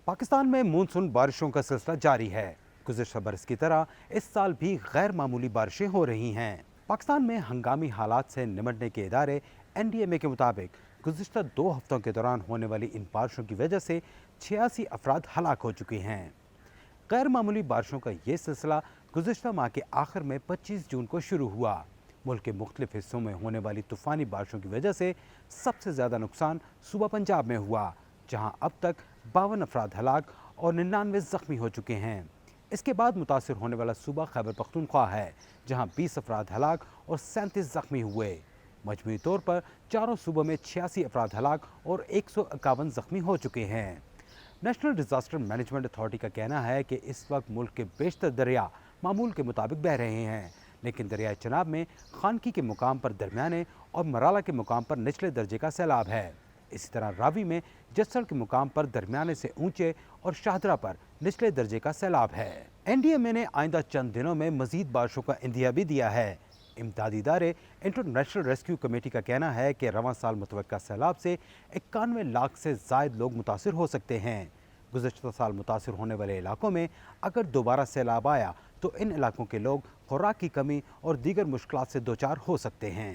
पाकिस्तान में मानसून बारिशों का सिलसिला जारी है। गुज़िश्ता बरस की तरह इस साल भी गैर मामूली बारिशें हो रही हैं। पाकिस्तान में हंगामी हालात से निपटने के इदारे NDMA के मुताबिक गुज़िश्ता 2 हफ्तों के दौरान होने वाली इन बारिशों की वजह से 86 अफराद हलाक हो चुके हैं। गैर मामूली बारिशों का ये सिलसिला गुज़िश्ता माह के आखिर में 25 जून को शुरू हुआ। मुल्क के मुख्तलिफ हिस्सों में होने वाली तूफ़ानी बारिशों की वजह से सबसे ज़्यादा नुकसान सूबा पंजाब में हुआ, जहाँ अब तक 52 अफराद हलाक और 99 ज़ख्मी हो चुके हैं। इसके बाद मुतासर होने वाला सूबा खैबर पख्तूनख्वा है, जहाँ 20 अफराद हलाक और 37 ज़ख्मी हुए। मजमूई तौर पर चारों सूबों में 86 अफराद हलाक और 151 ज़ख्मी हो चुके हैं। नेशनल डिज़ास्टर मैनेजमेंट अथॉरिटी का कहना है कि इस वक्त मुल्क के बेशतर दरिया मामूल के मुताबिक बह रहे हैं, लेकिन दरियाए चनाब में खानकी के मुकाम पर दरमियाने और मराला के मुकाम पर निचले दर्जे का सैलाब है। इसी तरह रावी में जस्सड़ के मुकाम पर दरमियाने से ऊंचे और शाहदरा पर निचले दर्जे का सैलाब है। NDMA ने आइंदा चंद दिनों में मजीद बारिशों का इंदिया भी दिया है। इमदादी इदारे इंटरनेशनल रेस्क्यू कमेटी का कहना है कि रवां साल मुतवक्का सैलाब से 91 लाख से ज़ायद लोग मुतासिर हो सकते हैं। गुज़श्ता साल मुतासिर होने वाले इलाकों में अगर दोबारा सैलाब आया तो इन इलाकों के लोग खुराक की कमी और दीगर मुश्किलात से दो चार हो सकते हैं।